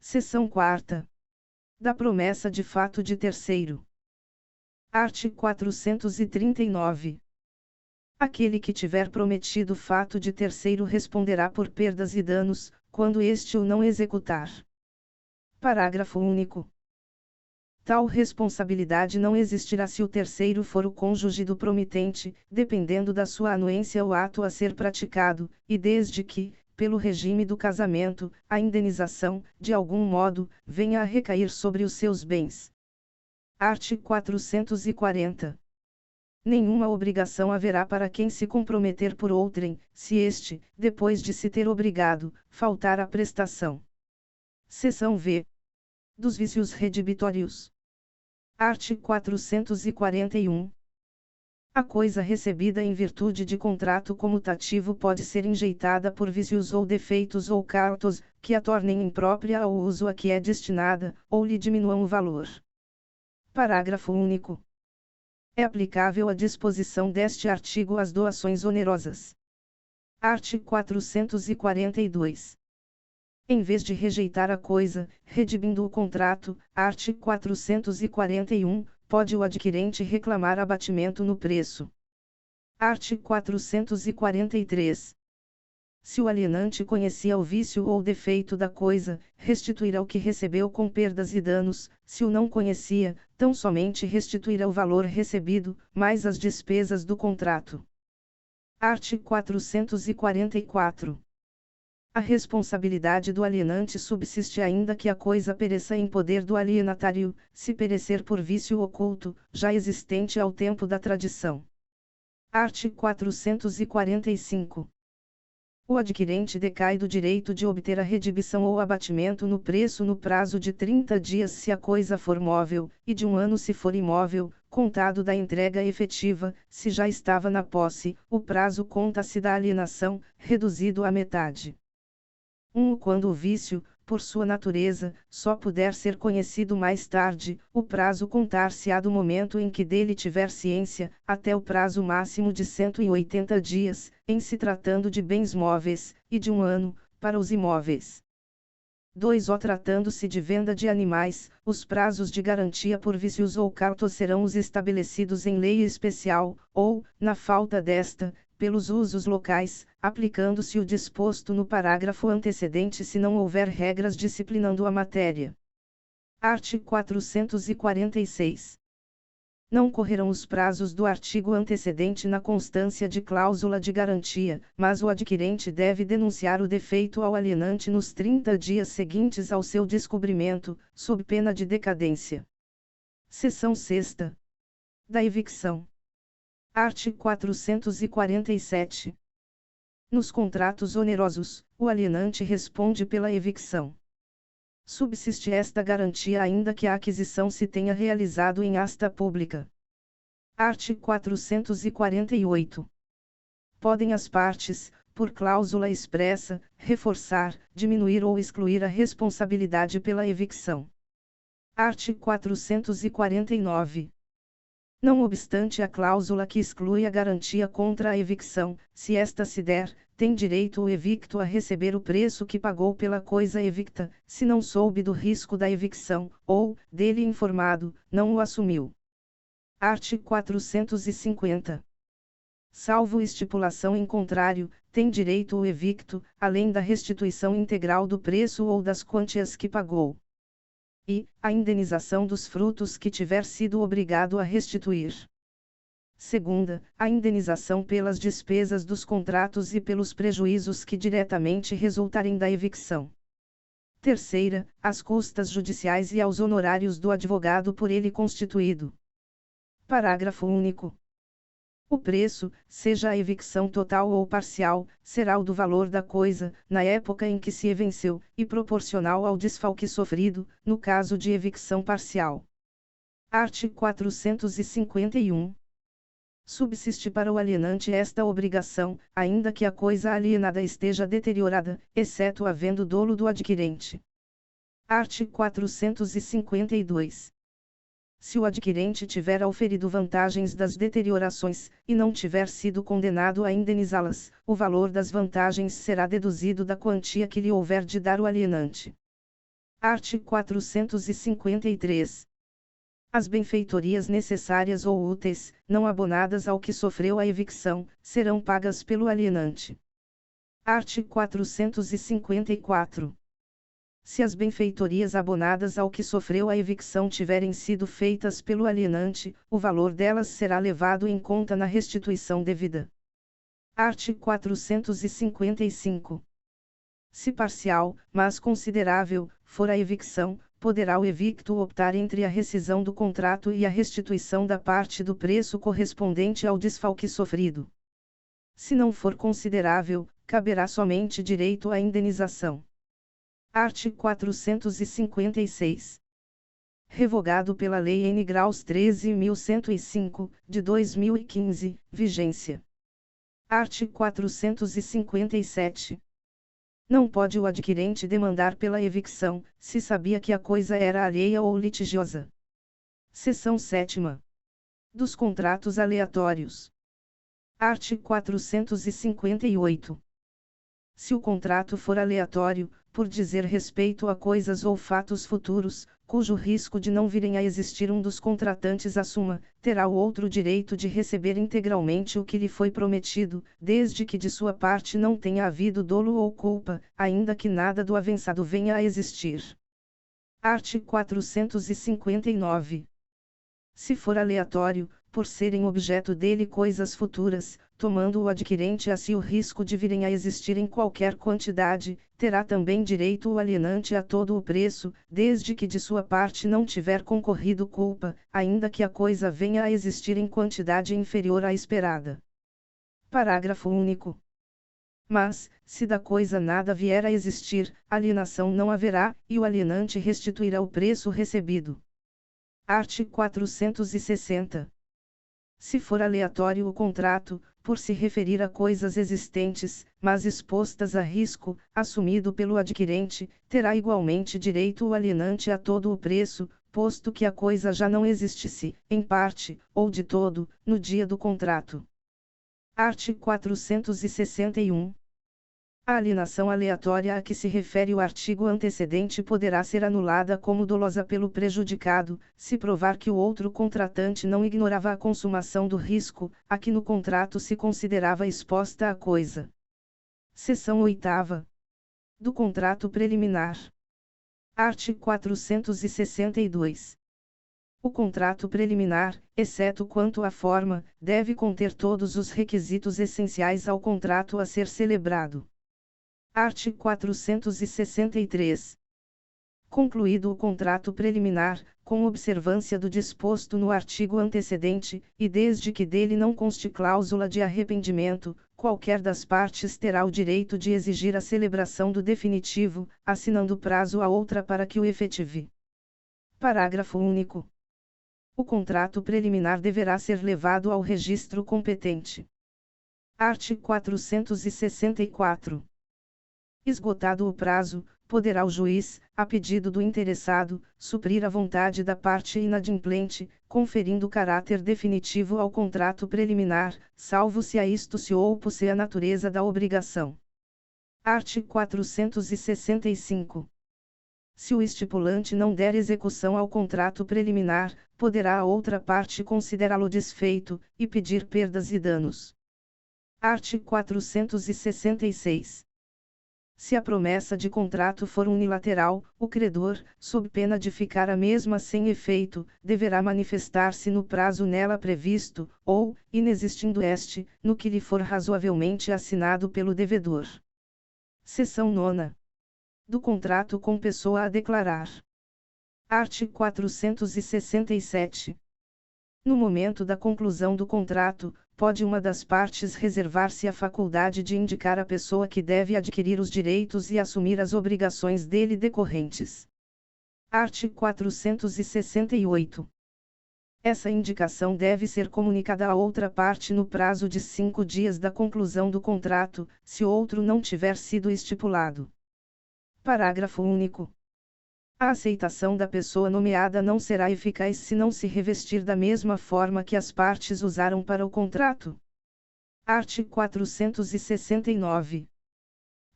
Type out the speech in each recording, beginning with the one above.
Seção 4ª. Da promessa de fato de terceiro. Art. 439. Aquele que tiver prometido fato de terceiro responderá por perdas e danos, quando este o não executar. Parágrafo único. Tal responsabilidade não existirá se o terceiro for o cônjuge do promitente, dependendo da sua anuência o ato a ser praticado, e desde que, pelo regime do casamento, a indenização, de algum modo, venha a recair sobre os seus bens. Art. 440. Nenhuma obrigação haverá para quem se comprometer por outrem, se este, depois de se ter obrigado, faltar à prestação. Seção V. Dos vícios redibitórios. Art. 441. A coisa recebida em virtude de contrato comutativo pode ser enjeitada por vícios ou defeitos ou cartos, que a tornem imprópria ao uso a que é destinada, ou lhe diminuam o valor. Parágrafo único. É aplicável a disposição deste artigo às doações onerosas. Art. 442. Em vez de rejeitar a coisa, redimindo o contrato, art. 441, pode o adquirente reclamar abatimento no preço. Art. 443. Se o alienante conhecia o vício ou defeito da coisa, restituirá o que recebeu com perdas e danos; se o não conhecia, tão somente restituirá o valor recebido, mais as despesas do contrato. Art. 444. A responsabilidade do alienante subsiste ainda que a coisa pereça em poder do alienatário, se perecer por vício oculto, já existente ao tempo da tradição. Art. 445. O adquirente decai do direito de obter a redibição ou abatimento no preço no prazo de 30 dias se a coisa for móvel, e de 1 ano se for imóvel, contado da entrega efetiva; se já estava na posse, o prazo conta-se da alienação, reduzido à metade. Quando o vício, por sua natureza, só puder ser conhecido mais tarde, o prazo contar-se-á do momento em que dele tiver ciência, até o prazo máximo de 180 dias, em se tratando de bens móveis, e de 1 ano, para os imóveis. 2. Tratando-se de venda de animais, os prazos de garantia por vícios ou cartos serão os estabelecidos em lei especial, ou, na falta desta, pelos usos locais, aplicando-se o disposto no parágrafo antecedente se não houver regras disciplinando a matéria. Art. 446. Não correrão os prazos do artigo antecedente na constância de cláusula de garantia, mas o adquirente deve denunciar o defeito ao alienante nos 30 dias seguintes ao seu descobrimento, sob pena de decadência. Seção 6ª. Da evicção. Art. 447. Nos contratos onerosos, o alienante responde pela evicção. Subsiste esta garantia ainda que a aquisição se tenha realizado em asta pública. Art. 448. Podem as partes, por cláusula expressa, reforçar, diminuir ou excluir a responsabilidade pela evicção. Art. 449. Não obstante a cláusula que exclui a garantia contra a evicção, se esta se der, tem direito o evicto a receber o preço que pagou pela coisa evicta, se não soube do risco da evicção, ou, dele informado, não o assumiu. Art. 450. Salvo estipulação em contrário, tem direito o evicto, além da restituição integral do preço ou das quantias que pagou. E, a indenização dos frutos que tiver sido obrigado a restituir. Segunda, a indenização pelas despesas dos contratos e pelos prejuízos que diretamente resultarem da evicção. Terceira, as custas judiciais e aos honorários do advogado por ele constituído. Parágrafo único. O preço, seja a evicção total ou parcial, será o do valor da coisa, na época em que se evenceu, e proporcional ao desfalque sofrido, no caso de evicção parcial. Art. 451. Subsiste para o alienante esta obrigação, ainda que a coisa alienada esteja deteriorada, exceto havendo dolo do adquirente. Art. 452. Se o adquirente tiver auferido vantagens das deteriorações, e não tiver sido condenado a indenizá-las, o valor das vantagens será deduzido da quantia que lhe houver de dar o alienante. Art. 453. As benfeitorias necessárias ou úteis, não abonadas ao que sofreu a evicção, serão pagas pelo alienante. Art. 454. Se as benfeitorias abonadas ao que sofreu a evicção tiverem sido feitas pelo alienante, o valor delas será levado em conta na restituição devida. Art. 455. Se parcial, mas considerável, for a evicção, poderá o evicto optar entre a rescisão do contrato e a restituição da parte do preço correspondente ao desfalque sofrido. Se não for considerável, caberá somente direito à indenização. Art. 456. Revogado pela Lei N. Graus 13.105, de 2015, vigência. Art. 457. Não pode o adquirente demandar pela evicção, se sabia que a coisa era alheia ou litigiosa. Seção 7ª. Dos contratos aleatórios. Art. 458. Se o contrato for aleatório, por dizer respeito a coisas ou fatos futuros, cujo risco de não virem a existir um dos contratantes assuma, terá o outro direito de receber integralmente o que lhe foi prometido, desde que de sua parte não tenha havido dolo ou culpa, ainda que nada do avançado venha a existir. Art. 459. Se for aleatório, por serem objeto dele coisas futuras, tomando o adquirente a si o risco de virem a existir em qualquer quantidade, terá também direito o alienante a todo o preço, desde que de sua parte não tiver concorrido culpa, ainda que a coisa venha a existir em quantidade inferior à esperada. Parágrafo único. Mas, se da coisa nada vier a existir, alienação não haverá, e o alienante restituirá o preço recebido. Art. 460. Se for aleatório o contrato, por se referir a coisas existentes, mas expostas a risco, assumido pelo adquirente, terá igualmente direito o alienante a todo o preço, posto que a coisa já não existisse, em parte, ou de todo, no dia do contrato. Art. 461. A alienação aleatória a que se refere o artigo antecedente poderá ser anulada como dolosa pelo prejudicado, se provar que o outro contratante não ignorava a consumação do risco, a que no contrato se considerava exposta a coisa. Seção 8ª. Do contrato preliminar. Art. 462. O contrato preliminar, exceto quanto à forma, deve conter todos os requisitos essenciais ao contrato a ser celebrado. Art. 463. Concluído o contrato preliminar, com observância do disposto no artigo antecedente, e desde que dele não conste cláusula de arrependimento, qualquer das partes terá o direito de exigir a celebração do definitivo, assinando prazo a outra para que o efetive. Parágrafo único. O contrato preliminar deverá ser levado ao registro competente. Art. 464. Esgotado o prazo, poderá o juiz, a pedido do interessado, suprir a vontade da parte inadimplente, conferindo caráter definitivo ao contrato preliminar, salvo se a isto se opuse a natureza da obrigação. Art. 465. Se o estipulante não der execução ao contrato preliminar, poderá a outra parte considerá-lo desfeito, e pedir perdas e danos. Art. 466. Se a promessa de contrato for unilateral, o credor, sob pena de ficar a mesma sem efeito, deverá manifestar-se no prazo nela previsto, ou, inexistindo este, no que lhe for razoavelmente assinado pelo devedor. Seção 9ª. Do contrato com pessoa a declarar. Art. 467. No momento da conclusão do contrato, pode uma das partes reservar-se a faculdade de indicar a pessoa que deve adquirir os direitos e assumir as obrigações dele decorrentes. Art. 468. Essa indicação deve ser comunicada à outra parte no prazo de 5 dias da conclusão do contrato, se outro não tiver sido estipulado. Parágrafo único. A aceitação da pessoa nomeada não será eficaz se não se revestir da mesma forma que as partes usaram para o contrato. Art. 469.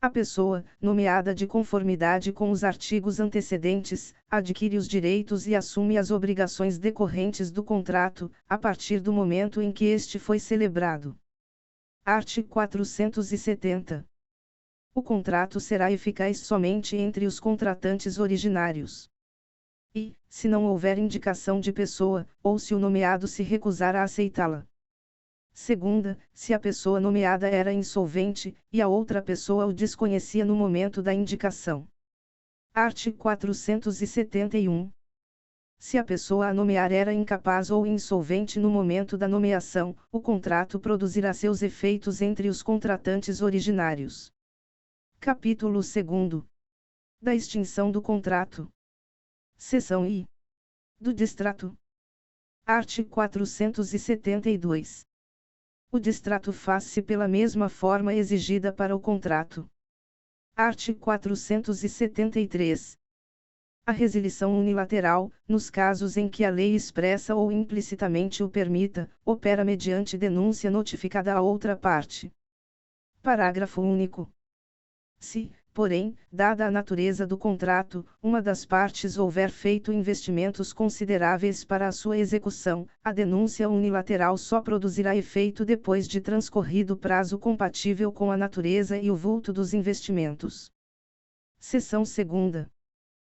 A pessoa, nomeada de conformidade com os artigos antecedentes, adquire os direitos e assume as obrigações decorrentes do contrato, a partir do momento em que este foi celebrado. Art. 470. O contrato será eficaz somente entre os contratantes originários. E, se não houver indicação de pessoa, ou se o nomeado se recusar a aceitá-la. Segunda, se a pessoa nomeada era insolvente, e a outra pessoa o desconhecia no momento da indicação. Art. 471. Se a pessoa a nomear era incapaz ou insolvente no momento da nomeação, o contrato produzirá seus efeitos entre os contratantes originários. Capítulo 2. Da extinção do contrato. Seção I. Do distrato. Art. 472. O distrato faz-se pela mesma forma exigida para o contrato. Art. 473. A resilição unilateral, nos casos em que a lei expressa ou implicitamente o permita, opera mediante denúncia notificada à outra parte. Parágrafo único. Se, porém, dada a natureza do contrato, uma das partes houver feito investimentos consideráveis para a sua execução, a denúncia unilateral só produzirá efeito depois de transcorrido prazo compatível com a natureza e o vulto dos investimentos. Seção 2.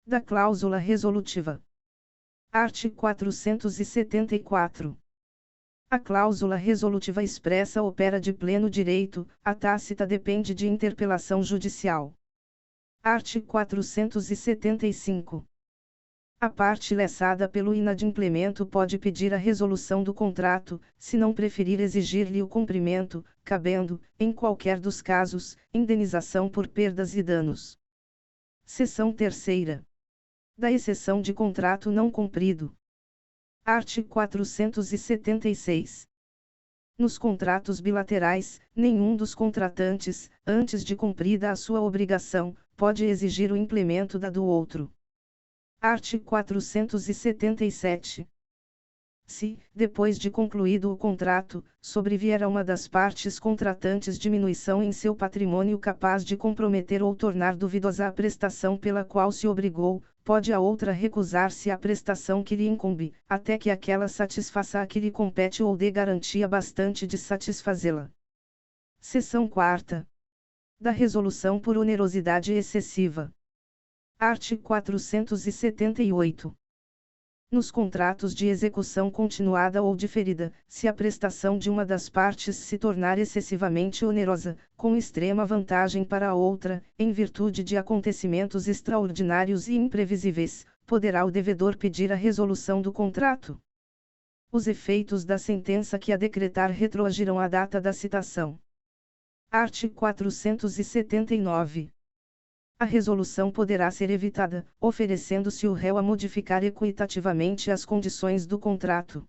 Da cláusula resolutiva. Art. 474. A cláusula resolutiva expressa opera de pleno direito, a tácita depende de interpelação judicial. Art. 475. A parte lessada pelo inadimplemento pode pedir a resolução do contrato, se não preferir exigir-lhe o cumprimento, cabendo, em qualquer dos casos, indenização por perdas e danos. Seção 3. Da exceção de contrato não cumprido. Art. 476. Nos contratos bilaterais, nenhum dos contratantes, antes de cumprida a sua obrigação, pode exigir o implemento da do outro. Art. 477. Se, depois de concluído o contrato, sobrevier a uma das partes contratantes diminuição em seu patrimônio capaz de comprometer ou tornar duvidosa a prestação pela qual se obrigou, pode a outra recusar-se à prestação que lhe incumbe, até que aquela satisfaça a que lhe compete ou dê garantia bastante de satisfazê-la. Seção 4. Da resolução por onerosidade excessiva. Art. 478. Nos contratos de execução continuada ou diferida, se a prestação de uma das partes se tornar excessivamente onerosa, com extrema vantagem para a outra, em virtude de acontecimentos extraordinários e imprevisíveis, poderá o devedor pedir a resolução do contrato. Os efeitos da sentença que a decretar retroagirão à data da citação. Art. 479. A resolução poderá ser evitada, oferecendo-se o réu a modificar equitativamente as condições do contrato.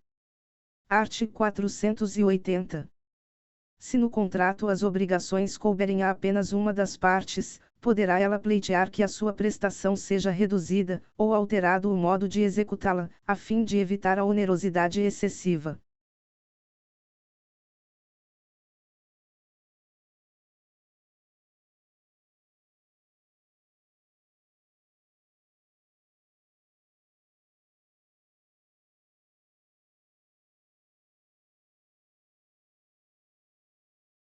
Art. 480. Se no contrato as obrigações couberem a apenas uma das partes, poderá ela pleitear que a sua prestação seja reduzida, ou alterado o modo de executá-la, a fim de evitar a onerosidade excessiva.